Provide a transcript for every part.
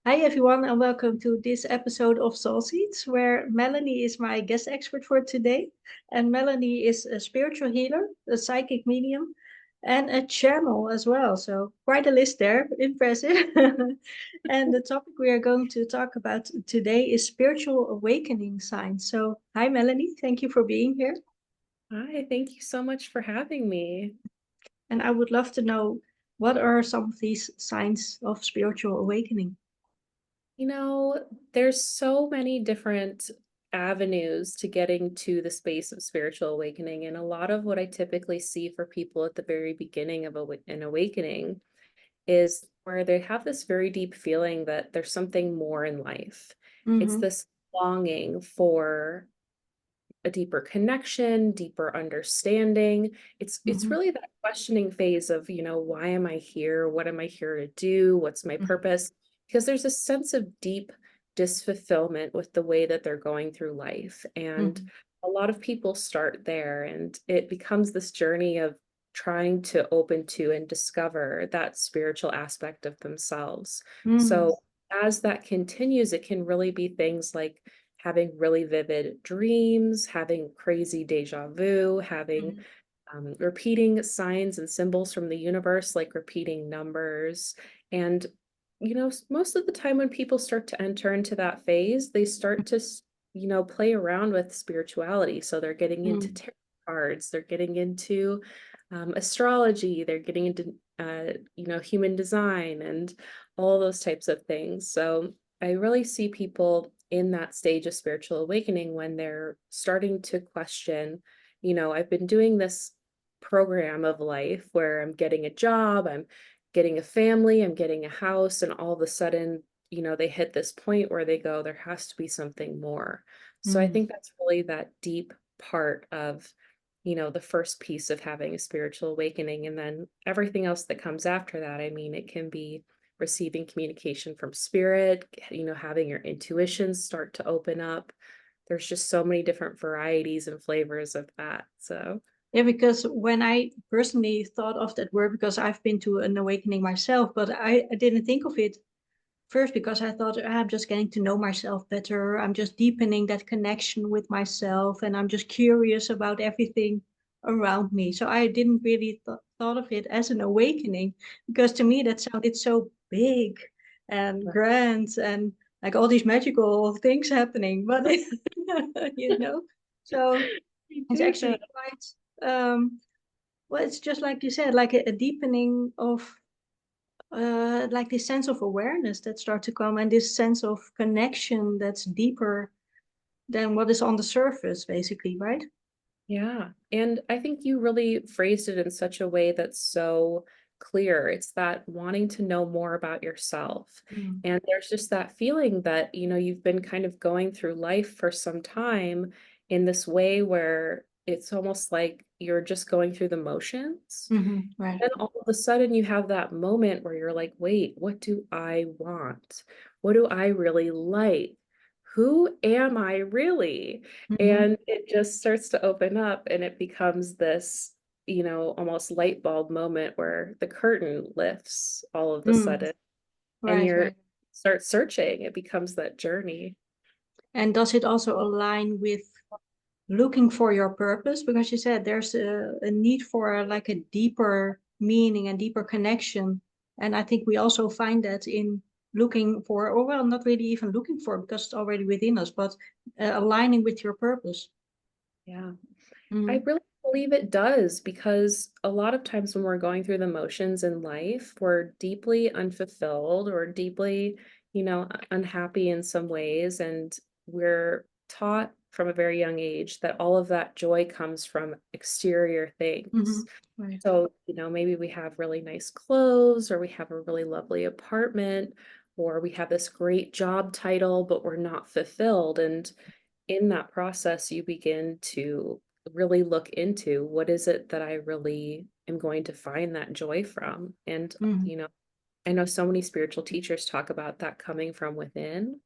Hi everyone and welcome to this episode of Soul Seeds where Melanie is my guest expert for today. And Melanie is a spiritual healer, a psychic medium, and a channel as well. So quite a list there, impressive. And the topic we are going to talk about today is spiritual awakening signs. So hi Melanie, thank you for being here. Hi, thank you so much for having me. And I would love to know what are some of these signs of spiritual awakening? There's so many different avenues to getting to the space of spiritual awakening. And a lot of what I typically see for people at the very beginning of an awakening is where they have this very deep feeling that there's something more in life. It's Mm-hmm. this longing for a deeper connection, deeper understanding. It's Mm-hmm. really that questioning phase of, why am I here? What am I here to do? What's my purpose? Because there's a sense of deep disfulfillment with the way that they're going through life. And Mm-hmm. a lot of people start there, and it becomes this journey of trying to open to and discover that spiritual aspect of themselves. Mm-hmm. So as that continues, it can really be things like having really vivid dreams, having crazy deja vu, having repeating signs and symbols from the universe, like repeating numbers. And, most of the time when people start to enter into that phase, they start to, play around with spirituality. So they're getting into Mm-hmm. tarot cards, they're getting into astrology, they're getting into, human design and all those types of things. So I really see people in that stage of spiritual awakening when they're starting to question, I've been doing this program of life where I'm getting a job, I'm getting a family, I'm getting a house, and all of a sudden, they hit this point where they go, there has to be something more. So I Mm-hmm. think that's really that deep part of, the first piece of having a spiritual awakening. And then everything else that comes after that, I mean, it can be receiving communication from spirit, having your intuitions start to open up. There's just so many different varieties and flavors of that. So, Yeah, because when I personally thought of that word, because I've been to an awakening myself, but I didn't think of it first because I thought I'm just getting to know myself better. I'm just deepening that connection with myself, and I'm just curious about everything around me. So I didn't really thought of it as an awakening because to me that sounded so big and right. grand and like all these magical things happening, but you know, so I it's do know. actually quite well, it's just like you said, like a deepening of like this sense of awareness that start to come and this sense of connection that's deeper than what is on the surface, basically, right? Yeah. And I think you really phrased it in such a way that's so clear. It's that wanting to know more about yourself. Mm. And there's just that feeling that, you've been kind of going through life for some time in this way where it's almost like you're just going through the motions. Right. Then all of a sudden you have that moment where you're like, wait, what do I want? What do I really like? Who am I really? Hmm. And it just starts to open up and it becomes this, almost light bulb moment where the curtain lifts all of a Mm. sudden and Right, you're right. start searching. It becomes that journey. And does it also align with looking for your purpose? Because you said there's a need for like a deeper meaning and deeper connection. And I think we also find that in looking for, or well, not really even looking for because it's already within us, but aligning with your purpose. Yeah. I Mm-hmm. really believe it does because a lot of times when we're going through the motions in life, we're deeply unfulfilled or deeply, unhappy in some ways. And we're taught from a very young age that all of that joy comes from exterior Mm-hmm. things. Right. So, maybe we have really nice clothes or we have a really lovely apartment or we have this great job title, but we're not fulfilled. And in that process, you begin to really look into what is it that I really am going to find that joy from. And, Mm-hmm. I know so many spiritual teachers talk about that coming from within.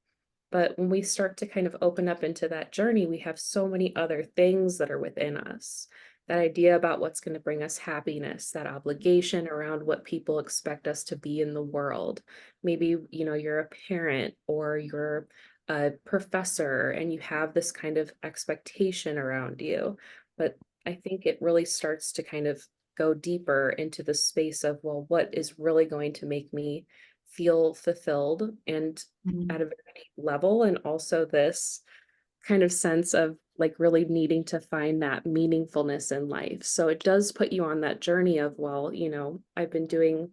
But when we start to kind of open up into that journey, we have so many other things that are within us that idea about what's going to bring us happiness, that obligation around what people expect us to be in the world. Maybe, you're a parent or you're a professor and you have this kind of expectation around you. But I think it really starts to kind of go deeper into the space of, well, what is really going to make me feel fulfilled and Mhm. at a very deep level, and also this kind of sense of like really needing to find that meaningfulness in life. So it does put you on that journey of, well, I've been doing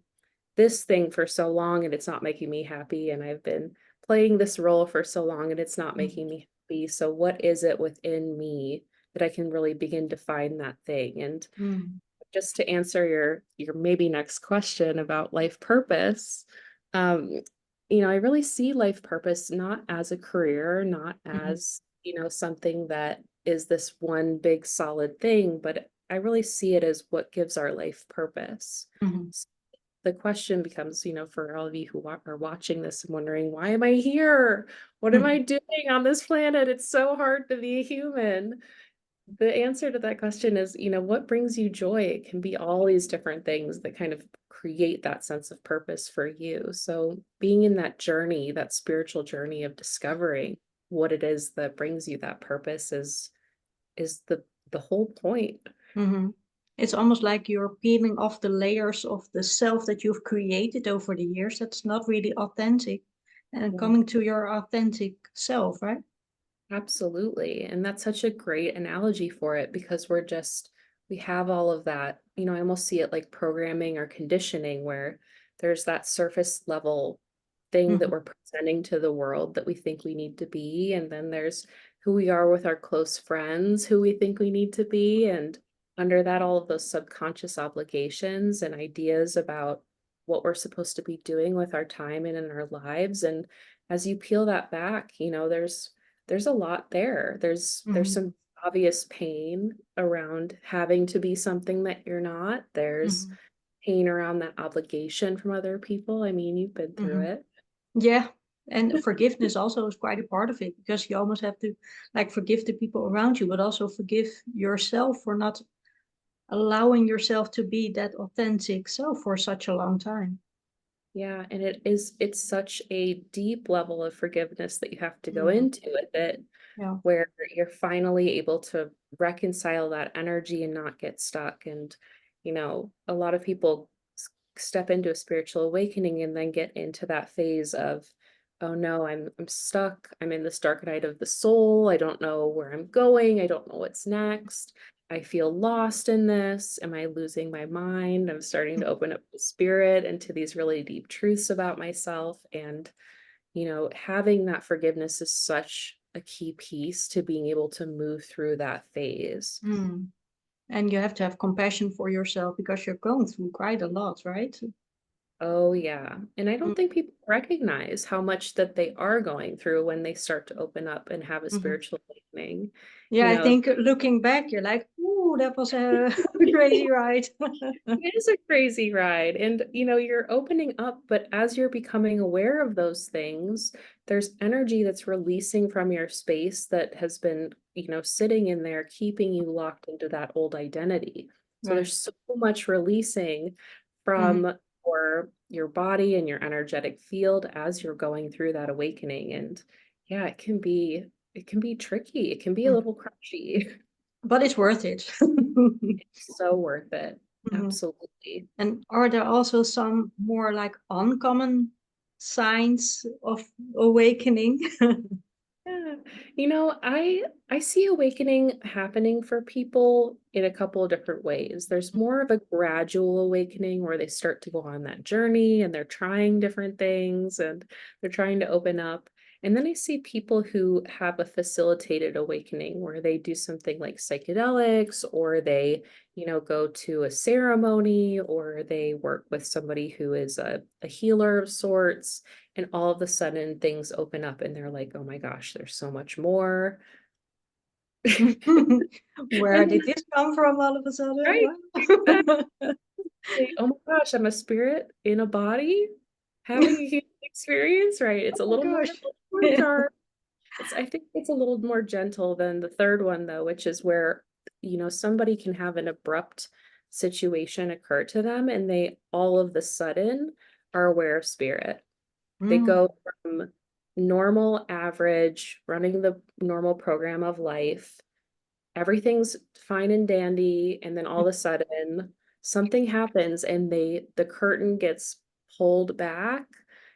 this thing for so long and it's not making me happy. And I've been playing this role for so long and it's not Mhm. making me happy. So what is it within me that I can really begin to find that thing? And Mhm. just to answer your maybe next question about life purpose, um, I really see life purpose not as a career, not Mhm. as, something that is this one big solid thing, but I really see it as what gives our life purpose. Mhm. S- The question becomes, for all of you who are watching this and wondering, why am I here? What am I Mhm. doing on this planet? It's so hard to be a human. The answer to that question is, what brings you joy? It can be all these different things that kind of create that sense of purpose for you. So being in that journey, that spiritual journey of discovering what it is that brings you that purpose is the whole point. Mhm. It's almost like you're peeling off the layers of the self that you've created over the years that's not really authentic and Yeah. coming to your authentic self, right? Absolutely. And that's such a great analogy for it because we have all of that. I almost see it like programming or conditioning where there's that surface level thing that Mhm. we're presenting to the world that we think we need to be. And then there's who we are with our close friends, who we think we need to be. And under that, all of those subconscious obligations and ideas about what we're supposed to be doing with our time and in our lives. And as you peel that back, there's a lot there. There's Mhm. some obvious pain around having to be something that you're not. There's Mhm. pain around that obligation from other people. I mean, you've been through Mhm. it. Yeah. And forgiveness also is quite a part of it because you almost have to like forgive the people around you, but also forgive yourself for not allowing yourself to be that authentic self for such a long time. Yeah, and it's such a deep level of forgiveness that you have to go Mhm. into with it, Yeah. where you're finally able to reconcile that energy and not get stuck. And, a lot of people step into a spiritual awakening and then get into that phase of, oh no, I'm stuck. I'm in this dark night of the soul. I don't know where I'm going. I don't know what's next. I feel lost in this. Am I losing my mind? I'm starting to open up the spirit into these really deep truths about myself. And having that forgiveness is such a key piece to being able to move through that phase. Mm. And you have to have compassion for yourself because you're going through quite a lot, right? Oh, yeah. And I don't Mm. think people recognize how much that they are going through when they start to open up and have a Mhm. spiritual awakening. Yeah, You I know, think looking back, you're like, ooh, that was a crazy ride. it is a crazy ride. And, you're opening up, but as you're becoming aware of those things, there's energy that's releasing from your space that has been, sitting in there, keeping you locked into that old identity. So Right. there's so much releasing Mhm. from your body and your energetic field as you're going through that awakening. And yeah, it can be tricky. It can be a Mhm. little crunchy. But it's worth it. So worth it. Mhm. Absolutely. And are there also some more like uncommon signs of awakening? Yeah. I see awakening happening for people in a couple of different ways. There's more of a gradual awakening where they start to go on that journey and they're trying different things and they're trying to open up. And then I see people who have a facilitated awakening where they do something like psychedelics or they, go to a ceremony or they work with somebody who is a healer of sorts, and all of a sudden things open up and they're like, oh my gosh, there's so much more. Where And did this come from all of a sudden? right, Wow. exactly. Oh my gosh, I'm a spirit in a body having a human experience, right? It's Oh a my little gosh. more dark. I think it's a little more gentle than the third one though, which is where somebody can have an abrupt situation occur to them and they all of the sudden are aware of spirit. They Mm, go from normal, average, running the normal program of life, everything's fine and dandy, and then all of a sudden something happens and the curtain gets pulled back.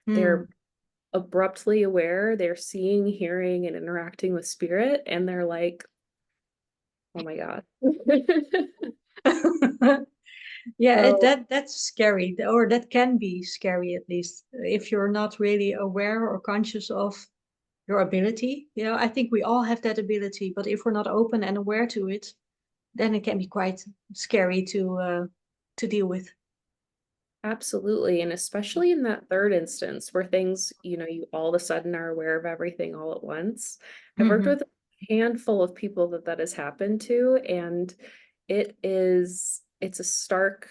mm. They're abruptly aware, they're seeing, hearing, and interacting with spirit, and they're like, oh my God. Yeah, So that's scary, or that can be scary at least if you're not really aware or conscious of your ability. I think we all have that ability, but if we're not open and aware to it, then it can be quite scary to deal with. absolutely. And especially in that third instance where things, you all of a sudden are aware of everything all at once. I've worked Mm-hmm. with a handful of people that has happened to, and it's a stark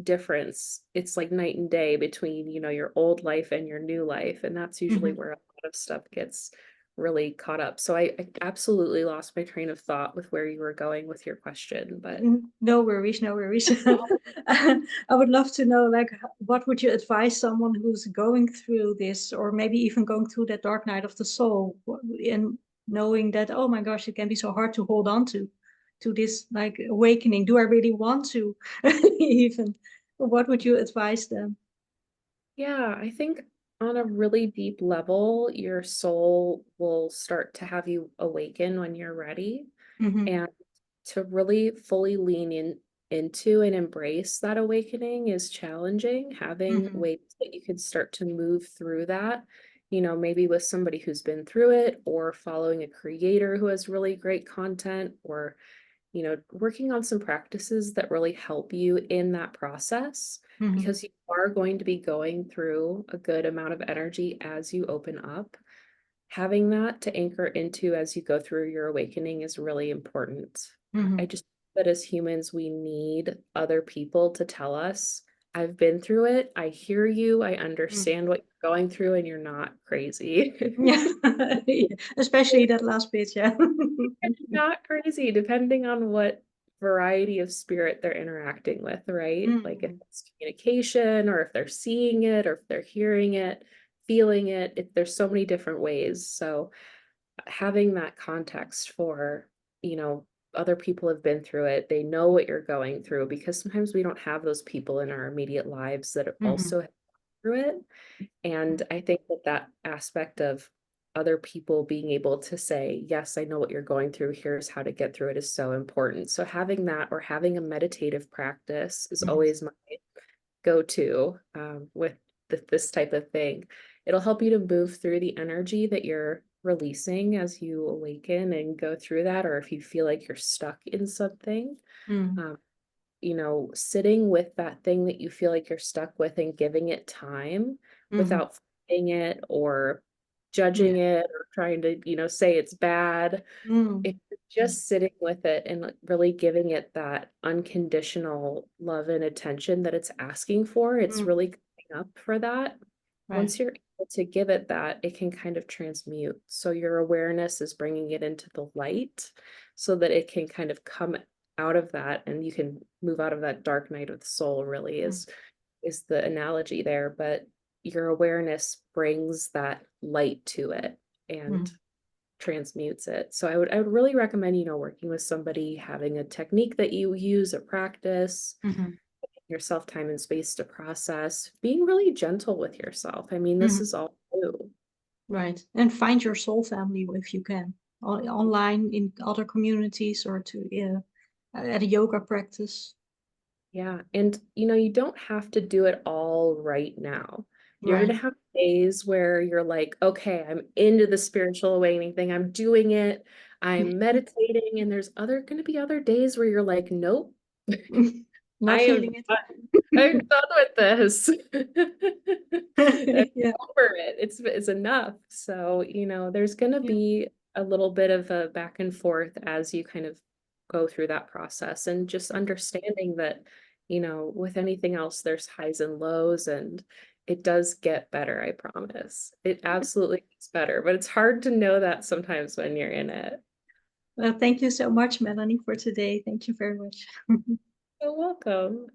difference. It's like night and day between, your old life and your new life. And that's usually Mm-hmm. where a lot of stuff gets really caught up. So I absolutely lost my train of thought with where you were going with your question, but No worries, no worries. I would love to know, like, what would you advise someone who's going through this, or maybe even going through that dark night of the soul, and knowing that, oh my gosh, it can be so hard to hold on to this like awakening. Do I really want to? Even, what would you advise them? yeah, I think on a really deep level, your soul will start to have you awaken when you're ready. Mm-hmm. And to really fully lean into and embrace that awakening is challenging. Having Mm-hmm. ways that you can start to move through that, maybe with somebody who's been through it, or following a creator who has really great content, or working on some practices that really help you in that process, Mm-hmm. because you are going to be going through a good amount of energy as you open up. Having that to anchor into as you go through your awakening is really important. I Mm-hmm. just that as humans, we need other people to tell us, I've been through it. I hear you. I understand what you're going through, and you're not crazy. Yeah, yeah, especially that last bit, yeah. Not crazy, depending on what variety of spirit they're interacting with, right? Like if Mm-hmm. it's communication, or if they're seeing it, or if they're hearing it, feeling it, there's so many different ways. So having that context for, other people have been through it, they know what you're going through, because sometimes we don't have those people in our immediate lives that Mm-hmm. also have gone through it. And I think that aspect of other people being able to say, yes, I know what you're going through, here's how to get through it, is so important. So having that, or having a meditative practice, is Mm-hmm. always my go-to, with this type of thing. It'll help you to move through the energy that you're releasing as you awaken and go through that, or if you feel like you're stuck in something. Mm-hmm. Um, Sitting with that thing that you feel like you're stuck with and giving it time Mm-hmm. without fighting it or Yeah. judging it or trying to, say it's bad. Mm. If you're just sitting with it and like really giving it that unconditional love and attention that it's asking for, it's Mm. really coming up for that. Right. Once you're able to give it that, it can kind of transmute. So your awareness is bringing it into the light so that it can kind of come out of that, and you can move out of that dark night of the soul, really Mm. is the analogy there. But your awareness brings that light to it and Mm. transmutes it. So I would really recommend, working with somebody, having a technique that you use or practice, Mm-hmm. yourself time and space to process, being really gentle with yourself. I mean, this Mm-hmm. is all new. Right. And find your soul family if you can, online in other communities, or to, yeah, at a yoga practice. Yeah. And you don't have to do it all right now. You're Right. going to have days where you're like, okay, I'm into the spiritual awakening thing. I'm doing it. I'm meditating. And there's going to be other days where you're like, nope, I Not am feeling it. done. I'm done with this. I'm Yeah. over it. It's enough. So, there's gonna Yeah. be a little bit of a back and forth as you kind of go through that process, and just understanding that, with anything else, there's highs and lows, and it does get better, I promise. It absolutely gets better, but it's hard to know that sometimes when you're in it. Well, thank you so much, Melanie, for today. Thank you very much. You're welcome.